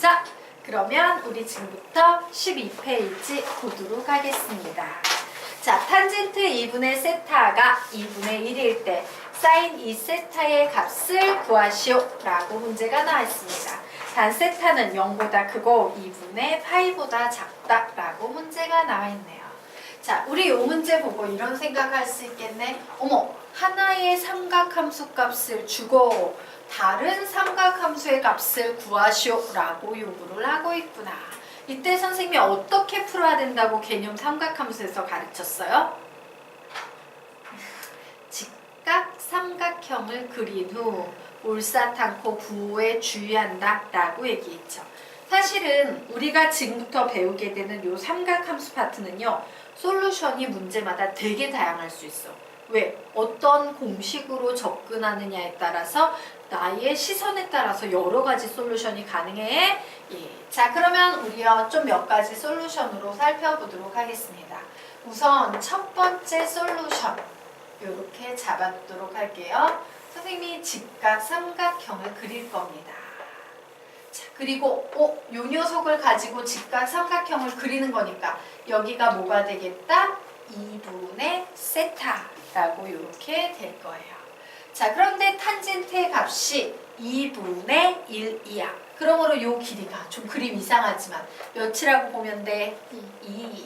자, 그러면 우리 지금부터 12페이지 보도록 하겠습니다. 자, 탄젠트 2분의 세타가 2분의 1일 때 사인 2세타의 값을 구하시오 라고 문제가 나와 있습니다. 단 세타는 0보다 크고 2분의 파이보다 작다 라고 문제가 나와 있네요. 자, 우리 이 문제 보고 이런 생각할 수 있겠네. 어머, 하나의 삼각함수 값을 주고 다른 삼각함수의 값을 구하시오 라고 요구를 하고 있구나. 이때 선생님이 어떻게 풀어야 된다고 개념 삼각함수에서 가르쳤어요? 직각 삼각형을 그린 후 올사탕코 구호에 주의한다 라고 얘기했죠. 사실은 우리가 지금부터 배우게 되는 요 삼각함수 파트는요, 솔루션이 문제마다 되게 다양할 수 있어. 왜? 어떤 공식으로 접근하느냐에 따라서 나의 시선에 따라서 여러 가지 솔루션이 가능해. 예. 자, 그러면 우리요 좀 몇 가지 솔루션으로 살펴보도록 하겠습니다. 우선 첫 번째 솔루션 이렇게 잡아두도록 할게요. 선생님이 직각 삼각형을 그릴 겁니다. 자, 그리고 요 녀석을 가지고 직각 삼각형을 그리는 거니까 여기가 뭐가 되겠다? 2분의 세타라고 이렇게 될 거예요. 자, 그런데 탄젠트의 값이 2분의 1이야. 그러므로 요 길이가 좀 그림 이상하지만 몇이라고 보면 돼? 2.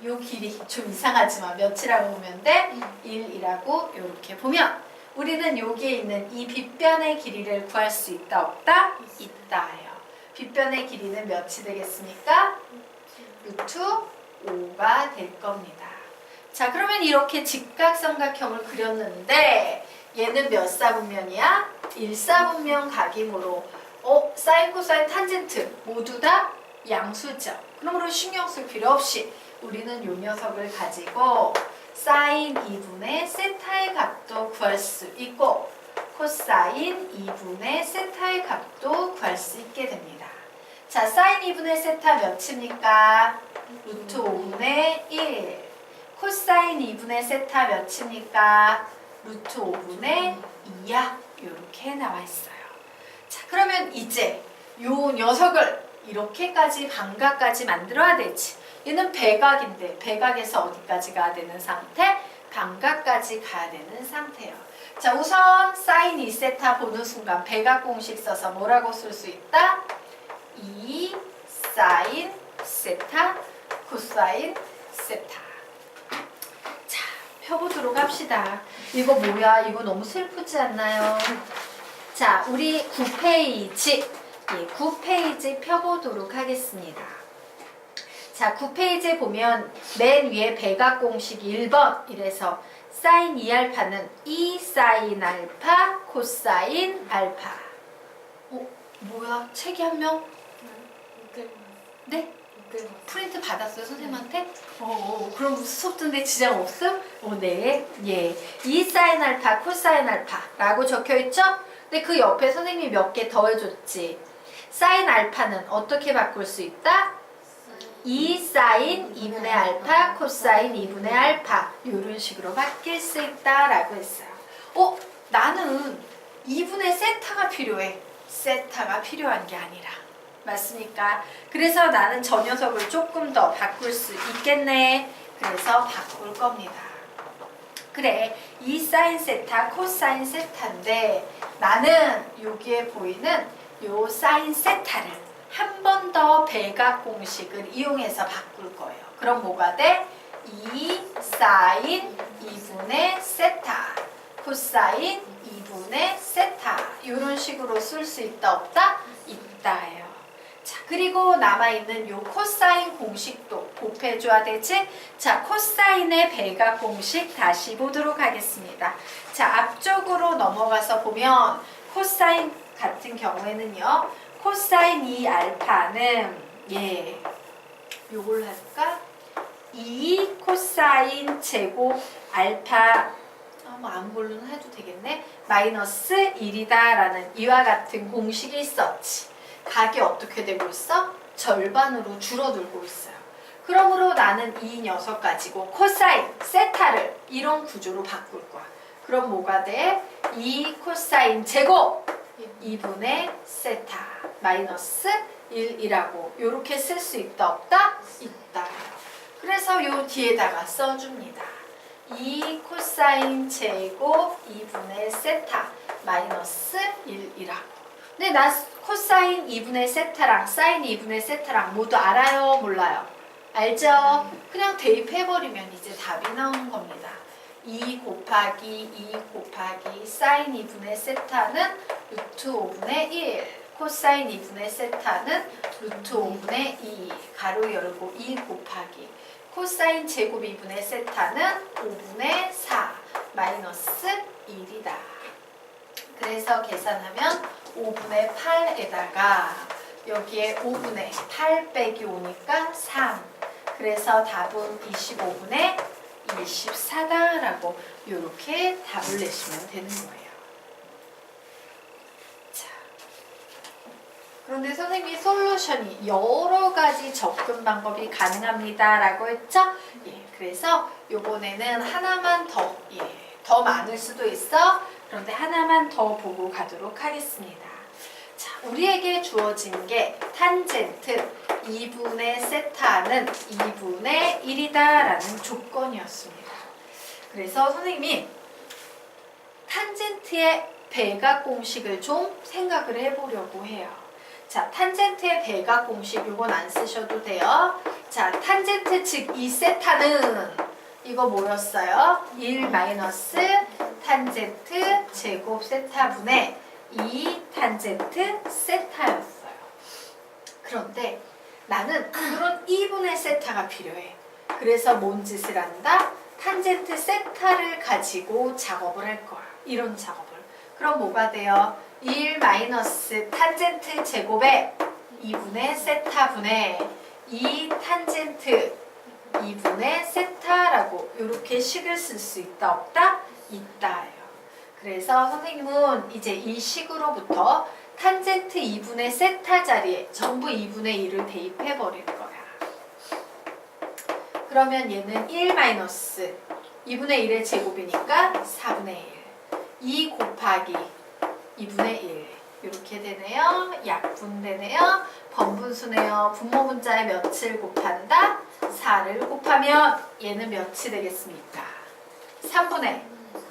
요 길이 좀 이상하지만 몇이라고 보면 돼? 1이라고 이렇게 보면 우리는 여기에 있는 이 빗변의 길이를 구할 수 있다 없다? 있다예요. 빗변의 길이는 몇이 되겠습니까? 루트 5가 될 겁니다. 자, 그러면 이렇게 직각삼각형을 그렸는데 얘는 몇 사분면이야? 1사분면 각이므로 사인, 코사인, 탄젠트 모두 다 양수죠. 그러므로 신경 쓸 필요 없이 우리는 요 녀석을 가지고 사인 2분의 세타의 값도 구할 수 있고 코사인 2분의 세타의 값도 구할 수 있게 됩니다. 자, 사인 2분의 세타 몇입니까? 루트 5분의 1. 코사인 2분의 세타 몇입니까? 루트 5분의 2야. 이렇게 나와 있어요. 자, 그러면 이제 요 녀석을 이렇게까지 반각까지 만들어야 되지. 얘는 백악인데 백악에서 어디까지 가야 되는 상태? 반각까지 가야 되는 상태예요. 자, 우선 사인 2세타 보는 순간 백악 공식 써서 뭐라고 쓸 수 있다? 2 사인 세타 코사인 세타. 자, 펴보도록 합시다. 이거 뭐야? 이거 너무 슬프지 않나요? 자, 우리 9페이지 9페이지 펴보도록 하겠습니다. 자, 9페이지에 보면 맨 위에 백악 공식 1번 이래서 사인 2알파는 2 사인 알파 코사인 알파. 뭐야? 책이 한 명? 네? 프린트 받았어요, 선생님한테? 그럼 수업 듣는데 지장 없음? 네. 예. 2 사인 알파 코사인 알파라고 적혀 있죠? 근데 그 옆에 선생님이 몇 개 더해줬지. 사인 알파는 어떻게 바꿀 수 있다? 2 사인 2분의 알파 코사인 2분의 알파 이런 식으로 바뀔 수 있다라고 했어요. 나는 2분의 세타가 필요해. 세타가 필요한 게 아니라. 맞습니까? 그래서 나는 저 녀석을 조금 더 바꿀 수 있겠네. 그래서 바꿀 겁니다. 그래, 2 사인 세타 코사인 세타인데 나는 여기에 보이는 요 사인 세타를 한 번 더 백악 공식을 이용해서 바꿀 거예요. 그럼 뭐가 돼? 2 사인 2분의 세타 코사인 2분의 세타 이런 식으로 쓸 수 있다 없다? 있다예요. 자, 그리고 남아있는 요 코사인 공식도 곱해줘야 되지? 자, 코사인의 백악 공식 다시 보도록 하겠습니다. 자, 앞쪽으로 넘어가서 보면 코사인 같은 경우에는요. 코사인 2알파는 요걸 할까? 2 코사인 제곱 알파 안 볼로는 해도 되겠네. 마이너스 1이다 라는 이와 같은 공식이 있었지. 각이 어떻게 되고 있어? 절반으로 줄어들고 있어요. 그러므로 나는 이 녀석 가지고 코사인 세타를 이런 구조로 바꿀 거야. 그럼 뭐가 돼? 2 코사인 제곱 2분의 세타 마이너스 1이라고 이렇게 쓸 수 있다 없다? 있다. 그래서 요 뒤에다가 써줍니다. 2 코사인 제곱 2분의 세타 마이너스 1이라고. 근데 나 코사인 2분의 세타랑 사인 2분의 세타랑 모두 알아요? 몰라요? 알죠? 그냥 대입해버리면 이제 답이 나오는 겁니다. 2 곱하기 2 곱하기 사인 2분의 세타는 루트 5분의 1 코사인 2분의 세타는 루트 5분의 2 가로 열고 2 곱하기 코사인 제곱 2분의 세타는 5분의 4 마이너스 1이다. 그래서 계산하면 5분의 8에다가 여기에 5분의 8 빼기 5니까 3. 그래서 답은 25분의 24다라고 이렇게 답을 내시면 되는 거예요. 자, 그런데 선생님이 솔루션이 여러 가지 접근 방법이 가능합니다 라고 했죠? 예, 그래서 요번에는 하나만 더 많을 수도 있어. 그런데 하나만 더 보고 가도록 하겠습니다. 자, 우리에게 주어진 게 탄젠트 2분의 세타는 2분의 1이다 라는 조건이었습니다. 그래서 선생님이 탄젠트의 배각 공식을 좀 생각을 해보려고 해요. 자, 탄젠트의 배각 공식 이건 안 쓰셔도 돼요. 자, 탄젠트 즉 이 세타는 이거 뭐였어요? 1 마이너스 탄젠트 제곱 세타분의 2 탄젠트 세타였어요. 그런데 나는 그런 2분의 세타가 필요해. 그래서 뭔 짓을 한다? 탄젠트 세타를 가지고 작업을 할 거야. 이런 작업을. 그럼 뭐가 돼요? 1 마이너스 탄젠트 제곱에 2분의 세타분의 2 탄젠트 2분의 세타라고 이렇게 식을 쓸 수 있다 없다? 있다예요. 그래서 선생님은 이제 이 식으로부터 탄젠트 2분의 세타 자리에 전부 2분의 1을 대입해 버릴 거야. 그러면 얘는 1 마이너스 2분의 1의 제곱이니까 4분의 1 2 곱하기 2분의 1 이렇게 되네요. 약분되네요. 번분수네요. 분모분자에 몇을 곱한다? 4를 곱하면 얘는 몇이 되겠습니까? 3분의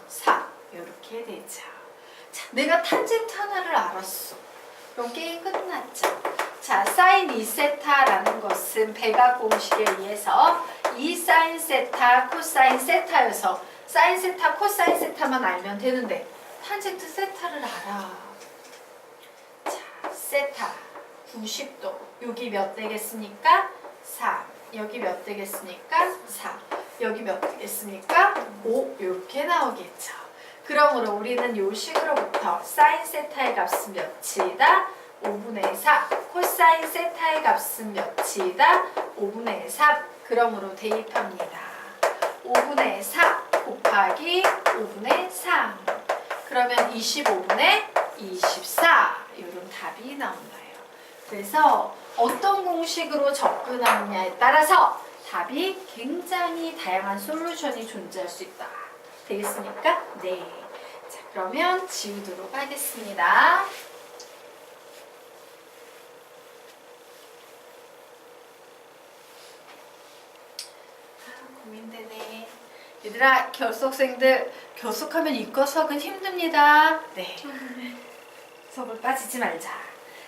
4 이렇게 되죠. 자, 내가 탄젠트 하나를 알았어. 그럼 게임 끝났죠. 자, 사인 2세타라는 것은 배각 공식에 의해서 2 사인 세타, 코사인 세타여서 사인 세타, 코사인 세타만 알면 되는데 탄젠트 세타를 알아. 자, 세타 90도. 여기 몇 되겠습니까? 3. 여기 몇 되겠습니까? 4. 여기 몇 되겠습니까? 5. 이렇게 나오겠죠. 그러므로 우리는 요 식으로부터 사인 세타의 값은 몇이다? 5분의 4. 코사인 세타의 값은 몇이다? 5분의 3. 그러므로 대입합니다. 5분의 4 곱하기 5분의 3. 그러면 25분의 24. 이런 답이 나온다요. 그래서 어떤 공식으로 접근하느냐에 따라서 답이 굉장히 다양한 솔루션이 존재할 수 있다. 되겠습니까? 네. 자, 그러면 지우도록 하겠습니다. 고민되네. 얘들아, 결석생들, 결석하면 이과 수학은 힘듭니다. 네. 수업을 빠지지 말자.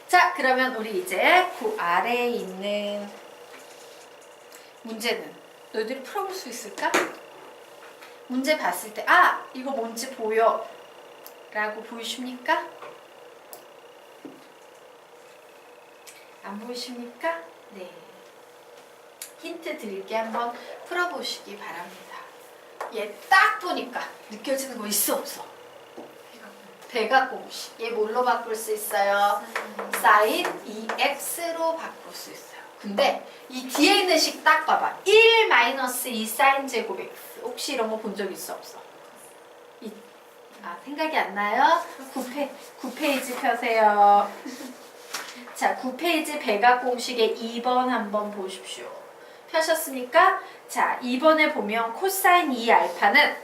자, 그러면 우리 이제 그 아래에 있는 문제는 너희들이 풀어볼 수 있을까? 문제 봤을 때, 아! 이거 뭔지 보여. 라고 보이십니까? 안 보이십니까? 네. 힌트 드릴게 한번 풀어보시기 바랍니다. 얘 딱 보니까 느껴지는 거 있어 없어? 배각 공식. 얘 뭘로 바꿀 수 있어요? 사인 2x로 바꿀 수 있어요. 근데 이 뒤에 있는 식 딱 봐봐. 1 마이너스 2 사인 제곱 x. 혹시 이런 거 본 적 있어 없어? 생각이 안 나요? 9페이지 펴세요. 자, 9페이지 배각 공식의 2번 한번 보십시오. 펴셨습니까? 자, 2번에 보면 코사인 2알파는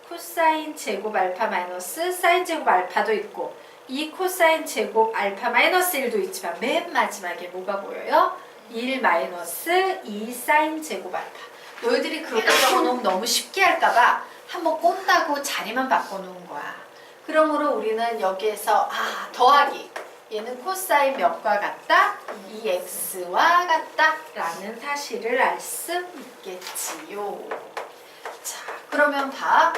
코사인 제곱 알파 마이너스 사인 제곱 알파도 있고 2 코사인 제곱 알파 마이너스 1도 있지만 맨 마지막에 뭐가 보여요? 1 마이너스 2 사인 제곱 알파. 너희들이 그렇게 적어놓으면 너무 쉽게 할까봐 한번 꼰다고 자리만 바꿔놓은 거야. 그러므로 우리는 여기에서 더하기. 얘는 코사인 몇과 같다? 2x와 같다 라는 사실을 알 수 있겠지요. 자, 그러면 봐.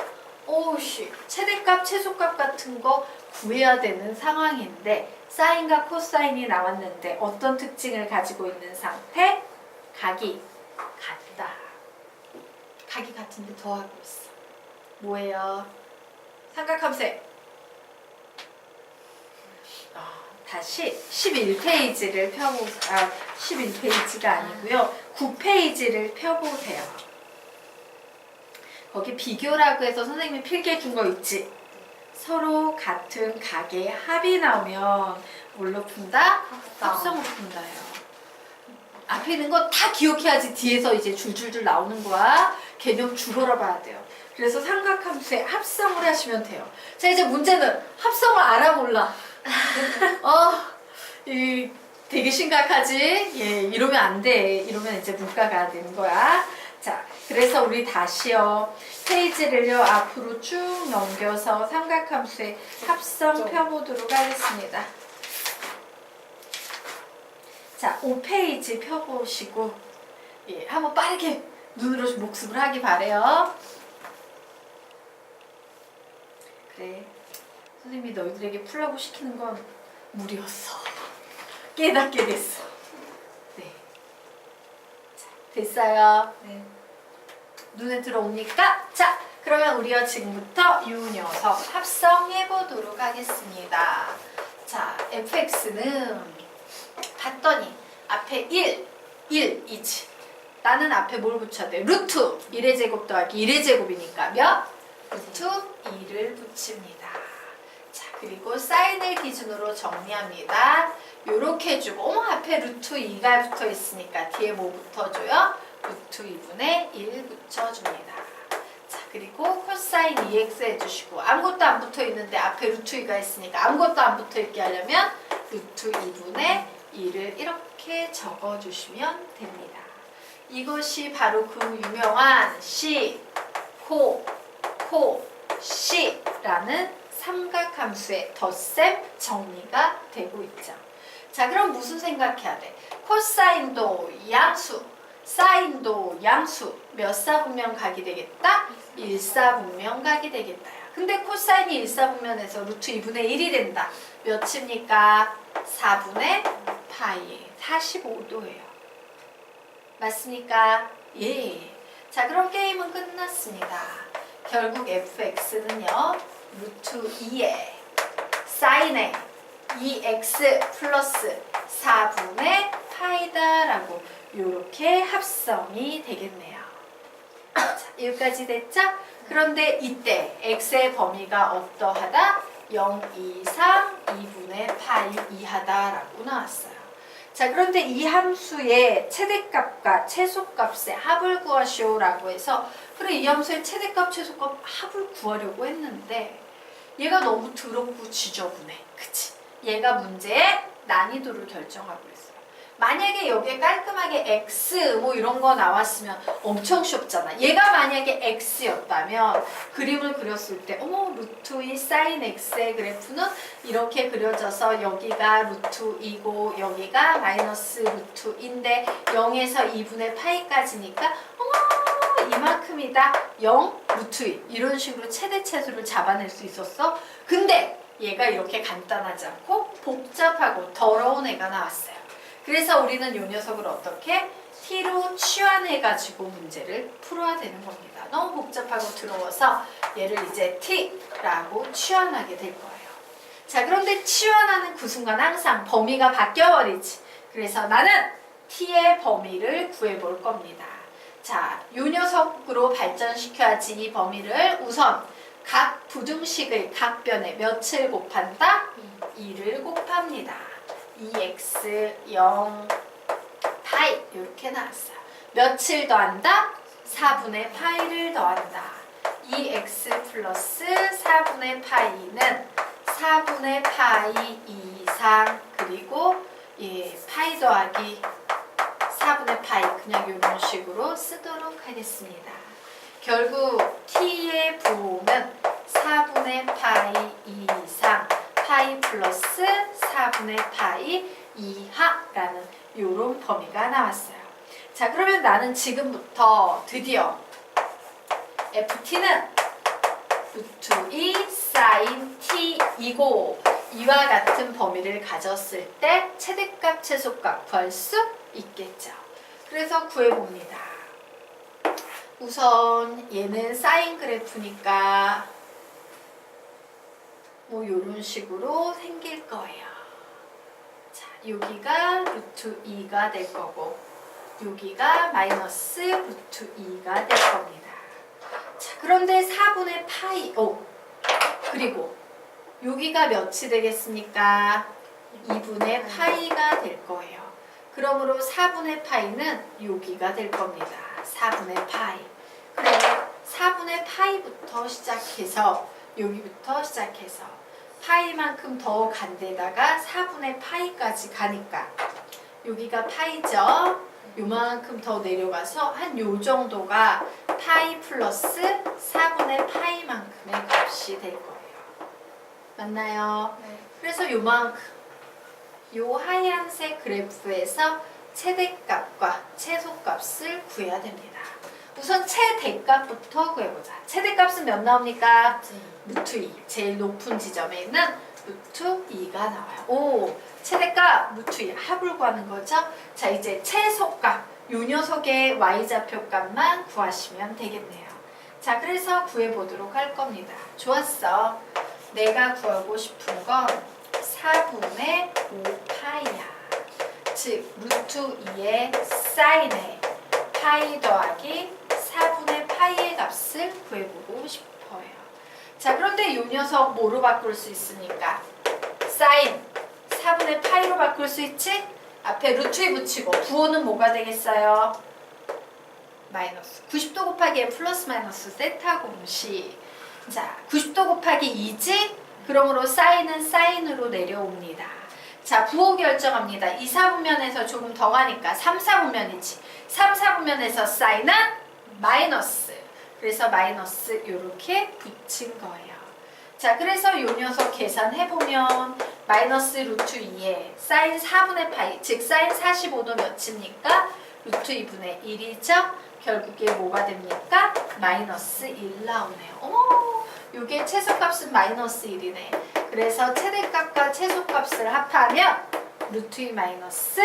오우씨, 최대값, 최소값 같은 거 구해야 되는 상황인데 사인과 코사인이 나왔는데 어떤 특징을 가지고 있는 상태? 각이 같다. 각이 같은데 더하고 있어. 뭐예요? 삼각함수에 다시 11페이지를 펴보세요. 11페이지가 아니고요. 9페이지를 펴보세요. 거기 비교라고 해서 선생님이 필기해 준 거 있지? 서로 같은 각의 합이 나오면 뭘로 푼다? 합성으로 푼다요. 앞에 있는 거 다 기억해야지 뒤에서 이제 줄줄줄 나오는 거야. 개념 줄어라 봐야 돼요. 그래서 삼각함수의 합성을 하시면 돼요. 자, 이제 문제는 합성을 알아 몰라. 되게 심각하지? 예, 이러면 안 돼. 이러면 이제 문과가 되는 거야. 자, 그래서 우리 다시요. 페이지를요, 앞으로 쭉 넘겨서 삼각함수의 합성 펴보도록 하겠습니다. 자, 5페이지 펴보시고, 예, 한번 빠르게 눈으로 복습을 하기 바래요. 그래. 선생님이 너희들에게 풀라고 시키는 건 무리였어. 깨닫게 됐어. 네. 자, 됐어요. 네. 눈에 들어옵니까? 자, 그러면 우리가 지금부터 이 녀석 합성해 보도록 하겠습니다. 자, fx는 봤더니 앞에 1이지. 나는 앞에 뭘 붙여야 돼? 루트 1의 제곱 더하기 1의 제곱이니까 몇? 루트 2를 붙입니다. 자, 그리고 사인을 기준으로 정리합니다. 요렇게 해주고, 앞에 루트 2가 붙어 있으니까 뒤에 뭐 붙어줘요? 루트 2분의 1 붙여줍니다. 자, 그리고 코사인 2x 해주시고, 아무것도 안 붙어 있는데 앞에 루트 2가 있으니까 아무것도 안 붙어 있게 하려면 루트 2분의 1을 이렇게 적어주시면 됩니다. 이것이 바로 그 유명한 C, 코, C라는 삼각함수의 덧셈 정리가 되고 있죠. 자, 그럼 무슨 생각해야 돼? 코사인도 양수, 사인도 양수, 몇 사분면 각이 되겠다? 1사분면 각이 되겠다. 근데 코사인이 1사분면에서 루트 2분의 1이 된다. 몇입니까? 4분의 파이, 45도예요. 맞습니까? 예. 자, 그럼 게임은 끝났습니다. 결국 fx는요, 루트 2에 사인에 2x 플러스 4분의 파이다라고 이렇게 합성이 되겠네요. 자, 여기까지 됐죠? 그런데 이때 x의 범위가 어떠하다? 0 이상 2분의 파이 이하다라고 나왔어요. 자, 그런데 이 함수의 최대값과 최소값의 합을 구하시오라고 해서 그래, 이 함수의 최대값, 최소값 합을 구하려고 했는데 얘가 너무 더럽고 지저분해. 그치? 얘가 문제의 난이도를 결정하고 있어요. 만약에 여기에 깔끔하게 x 뭐 이런 거 나왔으면 엄청 쉽잖아. 얘가 만약에 x였다면 그림을 그렸을 때 루트 2 사인 x의 그래프는 이렇게 그려져서 여기가 루트 2고 여기가 마이너스 루트 2인데 0에서 2분의 파이까지니까 이만큼이다. 0 루트 2 이런 식으로 최대 최소를 잡아낼 수 있었어. 근데 얘가 이렇게 간단하지 않고 복잡하고 더러운 애가 나왔어요. 그래서 우리는 이 녀석을 어떻게? t로 치환해가지고 문제를 풀어야 되는 겁니다. 너무 복잡하고 더러워서 얘를 이제 t라고 치환하게 될 거예요. 자, 그런데 치환하는 그 순간 항상 범위가 바뀌어버리지. 그래서 나는 t의 범위를 구해볼 겁니다. 자, 이 녀석으로 발전시켜야지 이 범위를 우선 각 부등식의 각변에 몇을 곱한다? 2를 곱합니다. 2x 0 파이 이렇게 나왔어요. 몇을 더한다? 4분의 파이를 더한다. 2x 플러스 4분의 파이는 4분의 파이 이상 그리고 파이 더하기 4분의 파이 그냥 이런 식으로 쓰도록 하겠습니다. 결국 t의 부호는 4분의 파이 이상 파이 플러스 4분의 파이 이하라는 이런 범위가 나왔어요. 자, 그러면 나는 지금부터 드디어 ft는 루트 2 사인 t이고 이와 같은 범위를 가졌을 때 최대값, 최소값 구할 수 있겠죠. 그래서 구해봅니다. 우선 얘는 사인 그래프니까 뭐 이런 식으로 생길 거예요. 자, 여기가 루트 2가 될 거고 여기가 마이너스 루트 2가 될 겁니다. 자, 그런데 4분의 파이 그리고 여기가 몇이 되겠습니까? 2분의 파이가 될 거예요. 그러므로 4분의 파이는 여기가 될 겁니다. 4분의 파이. 그래, 4분의 파이부터 시작해서 여기부터 시작해서 파이만큼 더 간 데다가 4분의 파이까지 가니까 여기가 파이죠. 요만큼 더 내려가서 한 요 정도가 파이 플러스 4분의 파이만큼의 값이 될 거예요. 맞나요? 네. 그래서 요만큼 요 하얀색 그래프에서 최대값과 최소값을 구해야 됩니다. 우선 최대값부터 구해보자. 최대값은 몇 나옵니까? 루트 2. 제일 높은 지점에 있는 루트 2가 나와요. 오, 최대값 루트 2 합을 구하는 거죠. 자, 이제 최소값 요 녀석의 y좌표값만 구하시면 되겠네요. 자, 그래서 구해보도록 할 겁니다. 좋았어. 내가 구하고 싶은 건 4분의 5파이야. 즉 루트 2의 사인에 파이 더하기 4분의 파이의 값을 구해보고 싶어요. 자, 그런데 이 녀석 뭐로 바꿀 수 있습니까? 사인 4분의 파이로 바꿀 수 있지? 앞에 루트 2 붙이고 부호는 뭐가 되겠어요? 마이너스 90도 곱하기 플러스 마이너스 세타 공식. 자, 90도 곱하기 2지? 그러므로 사인은 사인으로 내려옵니다. 자, 부호 결정합니다. 2, 4분면에서 조금 더 가니까 3, 4분면이지. 3, 4분면에서 사인은 마이너스. 그래서 마이너스 이렇게 붙인 거예요. 자, 그래서 이 녀석 계산해보면 마이너스 루트 2에 사인 4분의 파이, 즉 사인 45도 몇입니까? 루트 2분의 1이죠? 결국에 뭐가 됩니까? 마이너스 1 나오네요. 어머, 이게 최소값은 마이너스 1이네. 그래서 최대값과 최소값을 합하면 루트 2 마이너스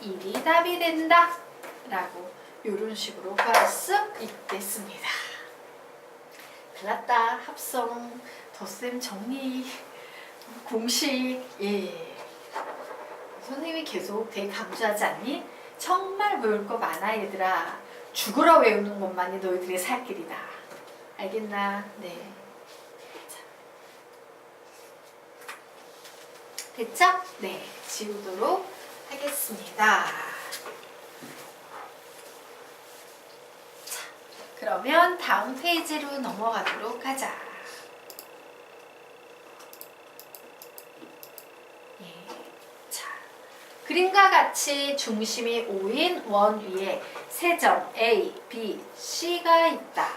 1이 답이 된다. 라고 이런 식으로 구할 수 있겠습니다. 글났다 합성, 덧셈 정리, 공식. 예. 선생님이 계속 되게 강조하지 않니? 정말 배울 거 많아 얘들아. 죽으라 외우는 것만이 너희들의 살 길이다. 알겠나? 네. 자. 됐죠? 네. 지우도록 하겠습니다. 자, 그러면 다음 페이지로 넘어가도록 하자. 그림과 같이 중심이 5인 원 위에 세 점 A, B, C가 있다.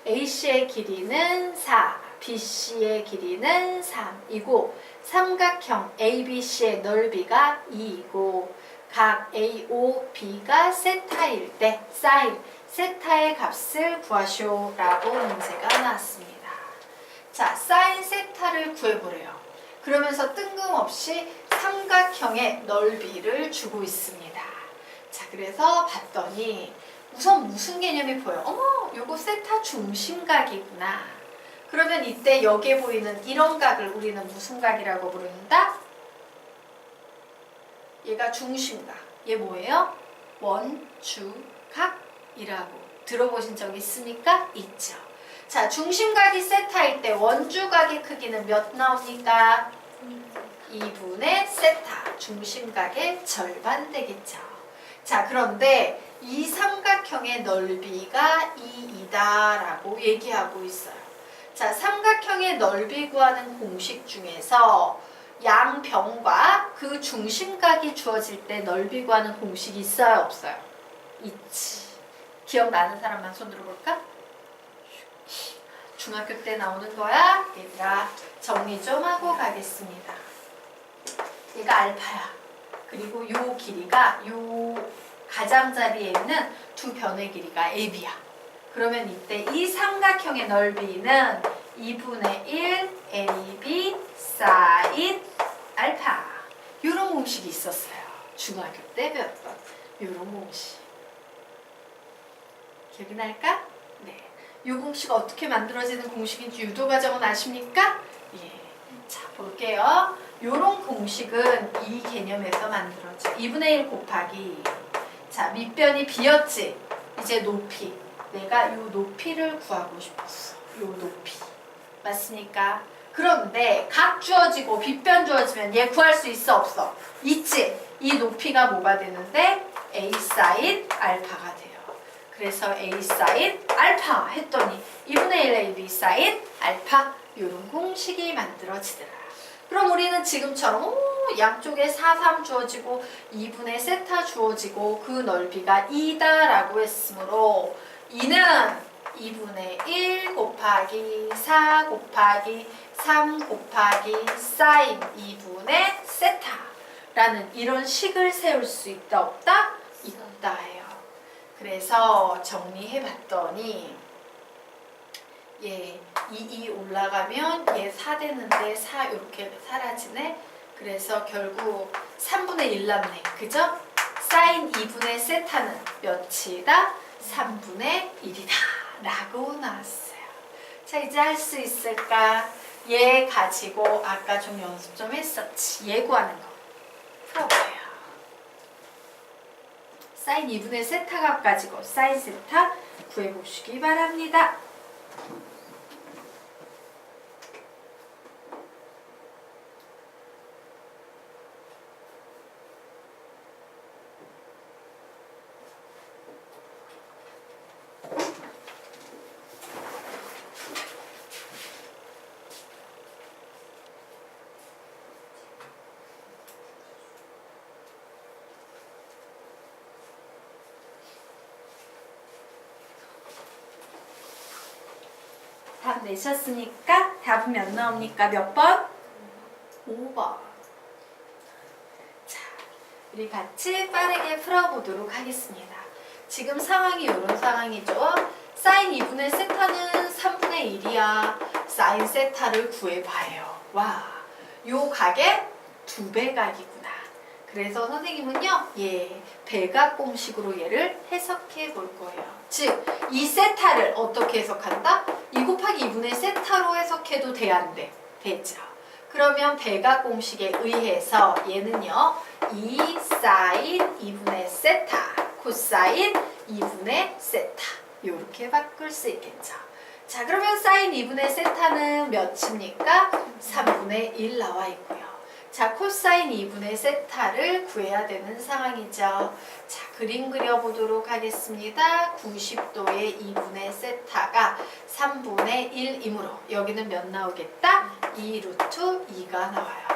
AC의 길이는 4, BC의 길이는 3이고 삼각형 ABC의 넓이가 2이고 각 AOB가 세타일 때 사인 세타의 값을 구하시오 라고 문제가 나왔습니다. 자, 사인 세타를 구해보래요. 그러면서 뜬금없이 삼각형의 넓이를 주고 있습니다. 자, 그래서 봤더니 우선 무슨 개념이 보여? 어머, 요거 세타 중심각이구나. 그러면 이때 여기에 보이는 이런 각을 우리는 무슨 각이라고 부른다? 얘가 중심각. 얘 뭐예요? 원주각이라고 들어보신 적 있습니까? 있죠. 자, 중심각이 세타일 때 원주각의 크기는 몇 나옵니까? 2분의 세타, 중심각의 절반 되겠죠. 자, 그런데 이 삼각형의 넓이가 2이다 라고 얘기하고 있어요. 자, 삼각형의 넓이 구하는 공식 중에서 양변과 그 중심각이 주어질 때 넓이 구하는 공식이 있어요, 없어요? 있지. 기억나는 사람만 손 들어볼까? 중학교 때 나오는 거야. 얘들아, 정리 좀 하고 가겠습니다. 얘가 알파야. 그리고 요 길이가 요 가장자리에 있는 두 변의 길이가 AB야. 그러면 이때 이 삼각형의 넓이는 2분의 1 AB 사인 알파. 요런 공식이 있었어요. 중학교 때 배웠던 요런 공식. 기억이 날까? 네. 요 공식 어떻게 만들어지는 공식인지 유도과정은 아십니까? 예. 자, 볼게요. 요런 공식은 이 개념에서 만들어져. 2분의 1 곱하기. 자, 밑변이 B였지? 이제 높이. 내가 요 높이를 구하고 싶었어. 요 높이. 맞습니까? 그런데 각 주어지고 빗변 주어지면 얘 구할 수 있어, 없어? 있지? 이 높이가 뭐가 되는데? A 사인 알파가 돼요. 그래서 A 사인 알파 했더니 2분의 1 AB 사인 알파 이런 공식이 만들어지더라. 그럼 우리는 지금처럼 양쪽에 4, 3 주어지고 2분의 세타 주어지고 그 넓이가 2다 라고 했으므로 2는 2분의 1 곱하기 4 곱하기 3 곱하기 사인 2분의 세타라는 이런 식을 세울 수 있다 없다? 있다 해요. 그래서 정리해봤더니 얘 2 올라가면 얘 4 되는데 4 이렇게 사라지네. 그래서 결국 3분의 1 남네. 그죠? 사인 2분의 세타는 몇이다? 3분의 1이다 라고 나왔어요. 자, 이제 할 수 있을까? 얘 가지고 아까 좀 연습 좀 했었지. 얘 구하는 거 풀어봐요. 사인 2분의 세타 값 가지고 사인 세타 구해보시기 바랍니다. 답 내셨으니까 답은 몇 나옵니까? 몇 번? 5번. 자, 우리 같이 빠르게 풀어보도록 하겠습니다. 지금 상황이 이런 상황이죠. 사인 2분의 세타는 3분의 1이야. 사인 세타를 구해봐요. 와, 요 각의 2배 각이구나. 그래서 선생님은요, 배각 공식으로 얘를 해석해 볼 거예요. 즉, 이 세타를 어떻게 해석한다? 2 곱하기 2분의 세타로 해석해도 돼, 안 돼? 되죠. 그러면 배각 공식에 의해서 얘는요, 2 사인 2분의 세타, 코사인 2분의 세타 이렇게 바꿀 수 있겠죠. 자, 그러면 사인 2분의 세타는 몇입니까? 3분의 1 나와 있고요. 자, 코사인 2분의 세타를 구해야 되는 상황이죠. 자, 그림 그려보도록 하겠습니다. 90도의 2분의 세타가 3분의 1이므로 여기는 몇 나오겠다? 2 루트 2가 나와요.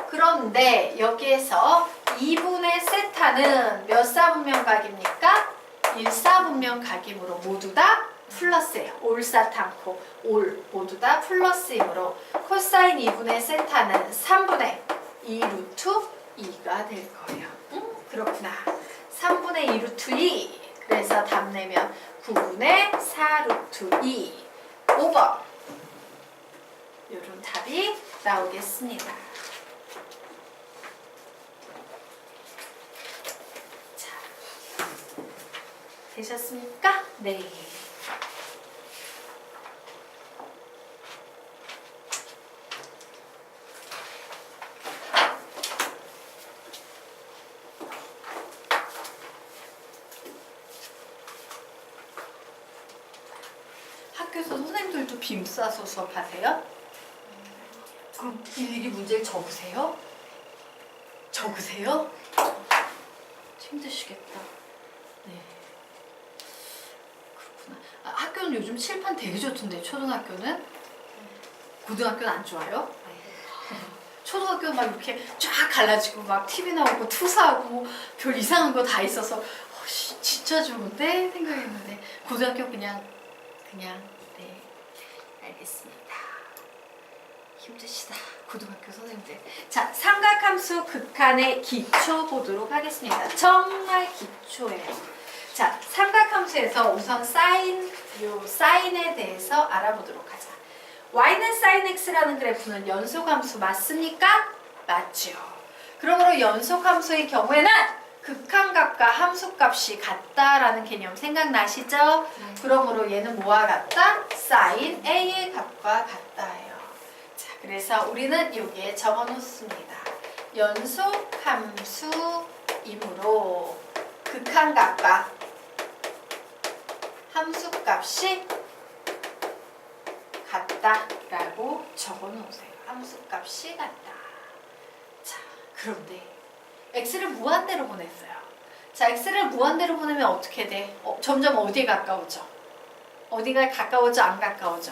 그런데 여기에서 2분의 세타는 몇 사분면 각입니까? 1사분면 각이므로 모두 다 플러스예요. 올사탕코 올 모두 다 플러스이므로 코사인 2분의 세타는 3분의 2 루트 2가 될 거예요. 그렇구나. 3분의 2 루트 2. 그래서 답 내면 9분의 4 루트 2. 5번. 이런 답이 나오겠습니다. 자, 되셨습니까? 네. 학교에서 선생님들도 빔 쏴서 수업하세요? 그럼 일일이 문제를 적으세요? 적으세요? 힘드시겠다. 네. 그렇구나. 아, 학교는 요즘 칠판 되게 좋던데, 초등학교는? 고등학교는 안 좋아요? 초등학교 막 이렇게 쫙 갈라지고 막 TV 나오고 투사하고 별 이상한 거 다 있어서 진짜 좋은데 생각했는데 고등학교 그냥 네 알겠습니다. 힘드시다 고등학교 선생님들. 자, 삼각함수 극한의 기초 보도록 하겠습니다. 정말 기초예요. 자, 삼각함수에서 우선 사인에 대해서 알아보도록 하자. y는 sin x라는 그래프는 연속함수 맞습니까? 맞죠. 그러므로 연속함수의 경우에는 극한값과 함수값이 같다라는 개념 생각나시죠? 그러므로 얘는 뭐와 같다? sin a의 값과 같다예요. 자, 그래서 우리는 여기에 적어 놓습니다. 연속함수이므로 극한값과 함수값이 같다라고 적어 놓으세요. 함수값이 같다. 자, 그런데 x를 무한대로 보냈어요. 자, x를 무한대로 보내면 어떻게 돼? 점점 어디에 가까워져? 어디가 가까워져? 안 가까워져?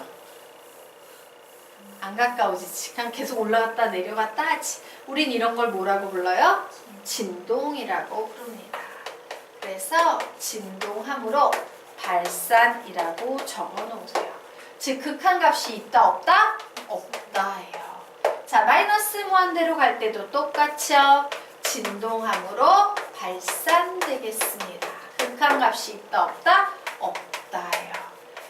안 가까워지지. 그냥 계속 올라갔다 내려갔다 하지. 우린 이런 걸 뭐라고 불러요? 진동이라고 부릅니다. 그래서 진동함으로 발산이라고 적어 놓으세요. 즉 극한값이 있다 없다? 없다예요. 자, 마이너스 무한대로 갈 때도 똑같죠. 진동함으로 발산되겠습니다. 극한값이 있다 없다? 없다예요.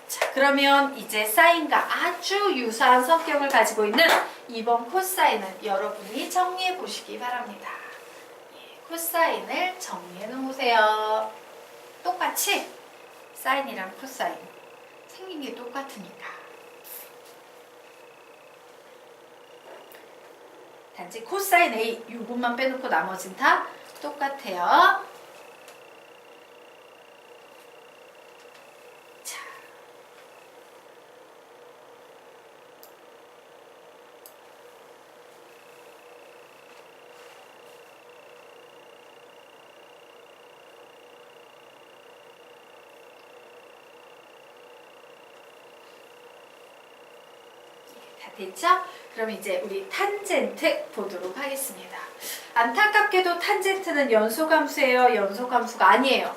자, 그러면 이제 사인과 아주 유사한 성격을 가지고 있는 2번 코사인은 여러분이 정리해 보시기 바랍니다. 코사인을 정리해 놓으세요. 똑같이 사인이랑 코사인 생긴 게 똑같으니까. 단지 코사인 A 이 부분만 빼놓고 나머지는 다 똑같아요. 자, 다 됐죠? 그럼 이제 우리 탄젠트 보도록 하겠습니다. 안타깝게도 탄젠트는 연속함수예요? 연속함수가 아니에요.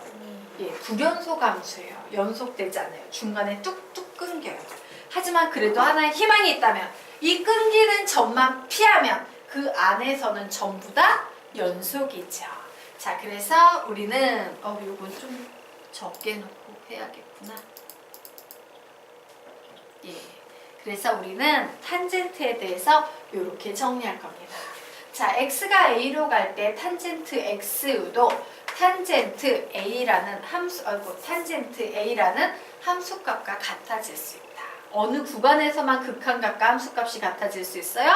예, 불연속함수예요. 연속되잖아요. 중간에 뚝뚝 끊겨요. 하지만 그래도 하나의 희망이 있다면 이 끊기는 점만 피하면 그 안에서는 전부 다 연속이죠. 자, 그래서 우리는 요건 좀 적게 놓고 해야겠구나. 예. 그래서 우리는 탄젠트에 대해서 이렇게 정리할 겁니다. 자, x가 a로 갈 때 탄젠트 x도 탄젠트 a라는 함수값과 같아질 수 있다. 어느 구간에서만 극한값과 함수값이 같아질 수 있어요?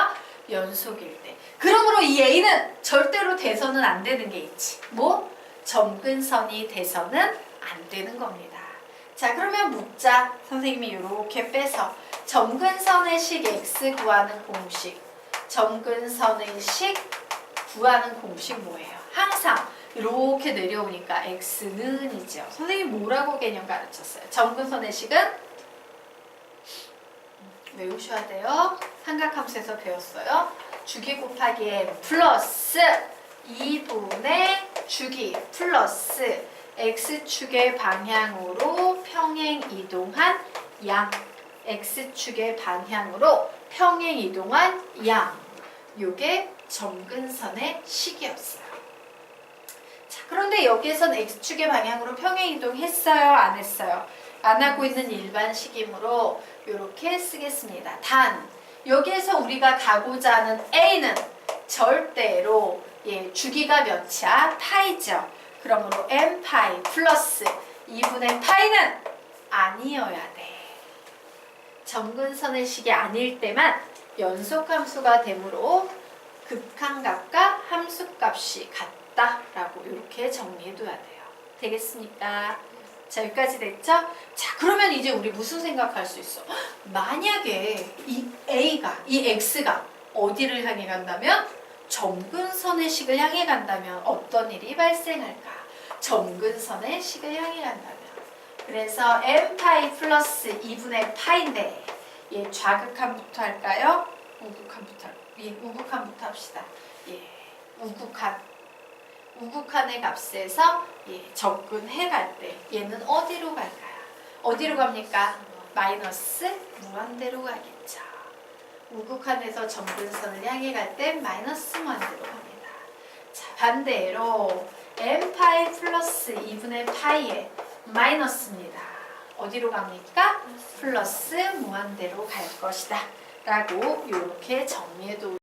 연속일 때. 그러므로 이 a는 절대로 돼서는 안 되는 게 있지. 뭐? 점근선이 돼서는 안 되는 겁니다. 자, 그러면 묻자. 선생님이 이렇게 빼서 점근선의 식 x 구하는 공식. 점근선의 식 구하는 공식 뭐예요? 항상 이렇게 내려오니까 x는 이죠. 선생님 뭐라고 개념 가르쳤어요? 점근선의 식은 외우셔야 돼요. 삼각함수에서 배웠어요. 주기 곱하기 m 플러스 2분의 주기 플러스 x축의 방향으로 평행 이동한 양. x축의 방향으로 평행 이동한 양. 요게 점근선의 식이었어요. 자, 그런데 여기에선 x축의 방향으로 평행 이동했어요? 안 했어요? 안 하고 있는 일반식이므로 이렇게 쓰겠습니다. 단 여기에서 우리가 가고자 하는 a는 절대로 주기가 몇이야? 파이죠. 그러므로 m 파이 플러스 2분의 파이는 아니어야 돼. 점근선의 식이 아닐 때만 연속함수가 되므로 극한값과 함수값이 같다라고 이렇게 정리해둬야 돼요. 되겠습니까? 자, 여기까지 됐죠? 자, 그러면 이제 우리 무슨 생각할 수 있어? 만약에 이 x가 어디를 향해 간다면? 점근선의 식을 향해 간다면 어떤 일이 발생할까? 점근선의 식을 향해 간다면. 그래서 m파이 플러스 2분의 파인데 예, 좌극한부터 할까요? 우극한부터. 예, 우극한부터 합시다. 예, 우극한. 우극한의 값에서 예, 접근해 갈 때 얘는 어디로 갈까요? 어디로 갑니까? 마이너스 무한대로 가겠죠. 우극한에서 점근선을 향해 갈 때 마이너스 무한대로 갑니다. 자, 반대로 n파이 플러스 2분의 파이에 마이너스입니다. 어디로 갑니까? 플러스 무한대로 갈 것이다. 라고 이렇게 정리해도